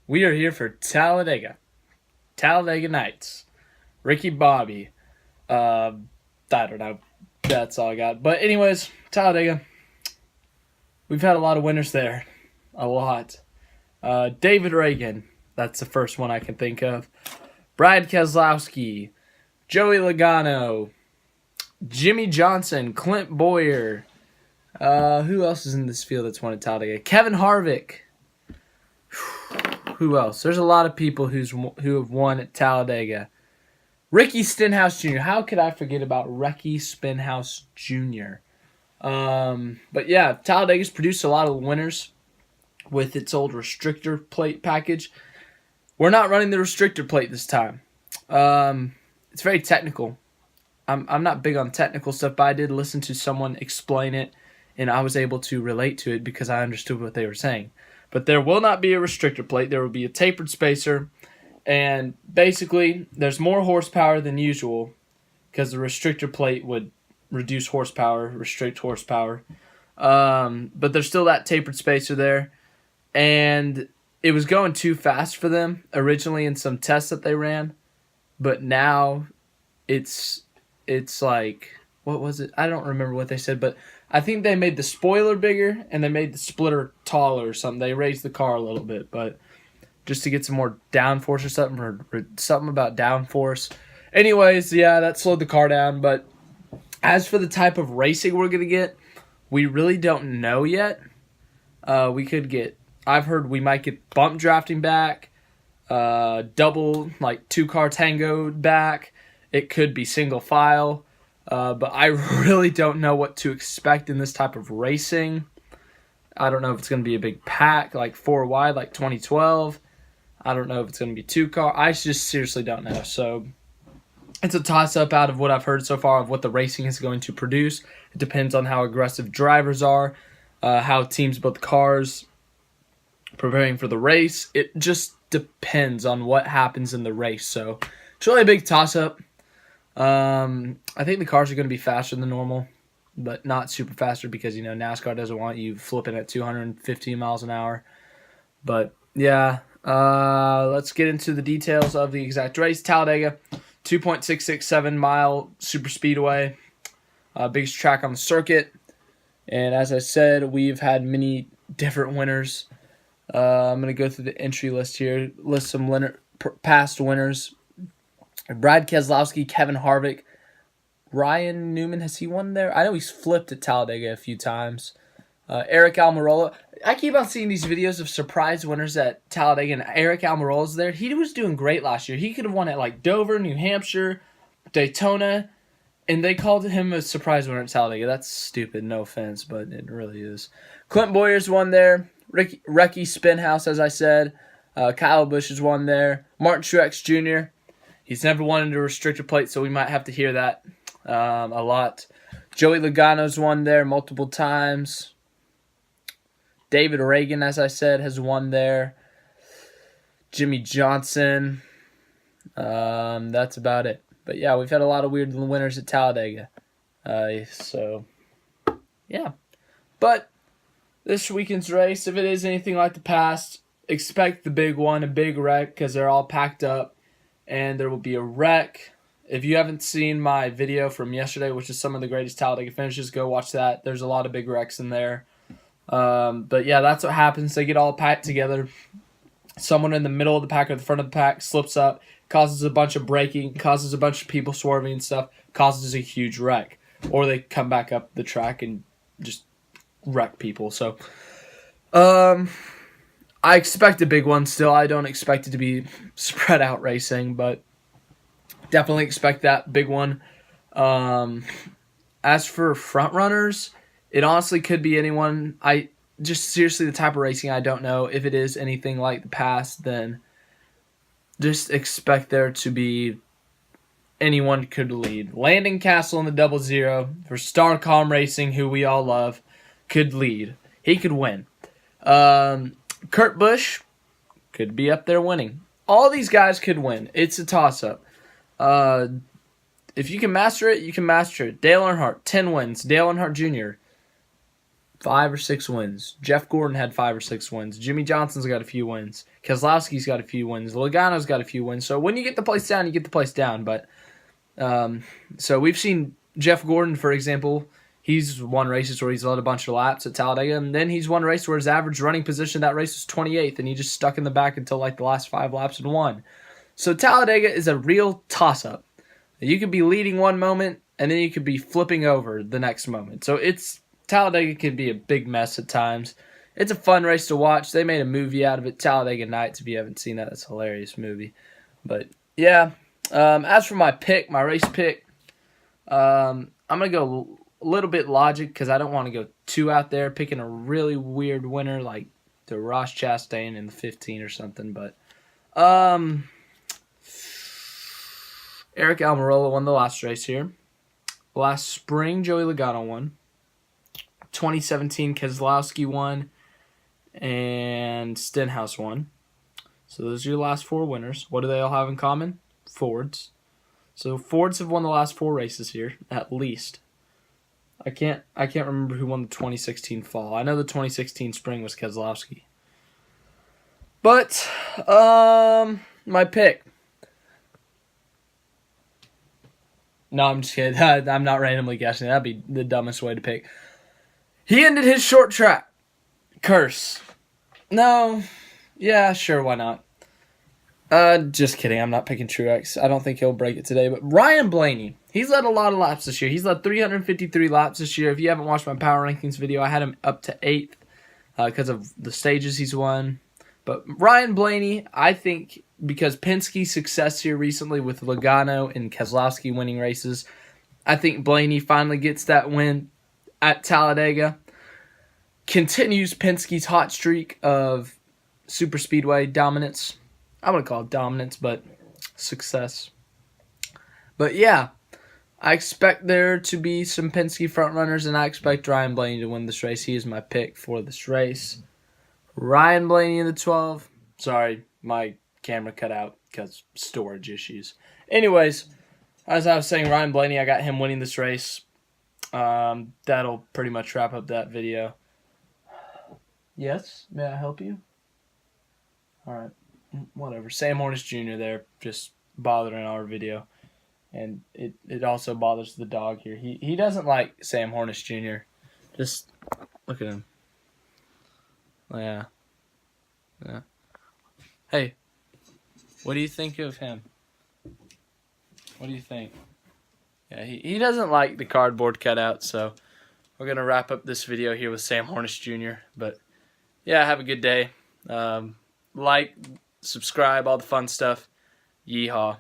We are here for Talladega Nights. Ricky Bobby. I don't know. That's all I got. But anyways, Talladega. We've had a lot of winners there. A lot. David Reagan. That's the first one I can think of. Brad Keselowski. Joey Logano. Jimmy Johnson. Clint Boyer. Who else is in this field that's won at Talladega? Kevin Harvick. Who else? There's a lot of people who have won at Talladega. Ricky Stenhouse Jr. How could I forget about Ricky Stenhouse Jr.? But yeah, Talladega's produced a lot of winners with its old restrictor plate package. We're not running the restrictor plate this time. It's very technical. I'm not big on technical stuff, but I did listen to someone explain it, and I was able to relate to it because I understood what they were saying. But there will not be a restrictor plate. There will be a tapered spacer. And basically, there's more horsepower than usual because the restrictor plate would reduce horsepower, restrict horsepower. But there's still that tapered spacer there. And it was going too fast for them originally in some tests that they ran. But now it's like, what was it? I don't remember what they said, but I think they made the spoiler bigger and they made the splitter taller or something. They raised the car a little bit, but just to get some more downforce or something, or something about downforce. Anyways, yeah, that slowed the car down. But as for the type of racing we're going to get, we really don't know yet. I've heard we might get bump drafting back, double, like two-car tango back. It could be single file. But I really don't know what to expect in this type of racing. I don't know if it's going to be a big pack, like 4 wide, like 2012. I don't know if it's going to be two-car. I just seriously don't know. So it's a toss-up out of what I've heard so far of what the racing is going to produce. It depends on how aggressive drivers are, how teams build cars, preparing for the race. It just depends on what happens in the race. So it's really a big toss-up. I think the cars are going to be faster than normal, but not super faster because, NASCAR doesn't want you flipping at 215 miles an hour. But, yeah, let's get into the details of the exact race. Talladega, 2.667 mile super speedway, biggest track on the circuit. And as I said, we've had many different winners. I'm going to go through the entry list here, list some past winners. Brad Keselowski, Kevin Harvick, Ryan Newman, has he won there? I know he's flipped at Talladega a few times. Eric Almirola. I keep on seeing these videos of surprise winners at Talladega, and Eric Almirola's there. He was doing great last year. He could have won at like Dover, New Hampshire, Daytona, and they called him a surprise winner at Talladega. That's stupid, no offense, but it really is. Clint Boyer's won there. Ricky Stenhouse, as I said. Kyle Busch has won there. Martin Truex Jr., he's never won into a restrictor plate, so we might have to hear that a lot. Joey Logano's won there multiple times. David Reagan, as I said, has won there. Jimmy Johnson. That's about it. But yeah, we've had a lot of weird winners at Talladega. So, yeah. But this weekend's race, if it is anything like the past, expect the big one, a big wreck, because they're all packed up. And there will be a wreck. If you haven't seen my video from yesterday, which is some of the greatest Talladega finishes, go watch that. There's a lot of big wrecks in there. But yeah, that's what happens. They get all packed together. Someone in the middle of the pack or the front of the pack slips up, causes a bunch of braking, causes a bunch of people swerving and stuff, causes a huge wreck. Or they come back up the track and just wreck people. So, I expect a big one still. I don't expect it to be spread out racing, but definitely expect that big one. As for front runners, it honestly could be anyone. Seriously, the type of racing, I don't know. If it is anything like the past, then just expect there to be anyone could lead. Landon Castle in the 00 for Starcom Racing, who we all love, could lead. He could win. Kurt Busch could be up there winning. All these guys could win. It's a toss-up. If you can master it, you can master it. Dale Earnhardt, 10 wins. Dale Earnhardt Jr., 5 or 6 wins. Jeff Gordon had 5 or 6 wins. Jimmy Johnson's got a few wins. Keselowski's got a few wins. Logano's got a few wins. So when you get the place down, you get the place down. But so we've seen Jeff Gordon, for example. He's won races where he's led a bunch of laps at Talladega, and then he's won a race where his average running position that race was 28th, and he just stuck in the back until like the last 5 laps and won. So Talladega is a real toss-up. You could be leading one moment, and then you could be flipping over the next moment. So Talladega can be a big mess at times. It's a fun race to watch. They made a movie out of it, Talladega Nights. If you haven't seen that, it's a hilarious movie. But yeah, as for my race pick, I'm gonna go a little bit logic because I don't want to go too out there, picking a really weird winner like the Ross Chastain in the 15 or something. But Eric Almirola won the last race here. Last spring, Joey Logano won. 2017, Keselowski won, and Stenhouse won. So those are your last 4 winners. What do they all have in common? Fords. So Fords have won the last 4 races here, at least. I can't remember who won the 2016 fall. I know the 2016 spring was Keselowski. But my pick. No, I'm just kidding. I'm not randomly guessing. That'd be the dumbest way to pick. He ended his short track curse. No. Yeah, sure, why not? Just kidding. I'm not picking Truex. I don't think he'll break it today. But Ryan Blaney, he's led a lot of laps this year. He's led 353 laps this year. If you haven't watched my power rankings video, I had him up to 8th because of the stages he's won. But Ryan Blaney, I think because Penske's success here recently with Logano and Keselowski winning races, I think Blaney finally gets that win at Talladega, continues Penske's hot streak of super speedway dominance. I wouldn't call it dominance, but success. But yeah, I expect there to be some Penske front runners, and I expect Ryan Blaney to win this race. He is my pick for this race. Ryan Blaney in the 12. Sorry, my camera cut out because storage issues. Anyways, as I was saying, Ryan Blaney, I got him winning this race. That'll pretty much wrap up that video. Yes? May I help you? Alright. Whatever. Sam Hornish Jr. there just bothering our video. And it also bothers the dog here. He doesn't like Sam Hornish Jr. Just look at him. Yeah. Hey, what do you think of him? What do you think? Yeah, he doesn't like the cardboard cutout, so we're going to wrap up this video here with Sam Hornish Jr. But, yeah, have a good day. Like, subscribe, all the fun stuff. Yeehaw.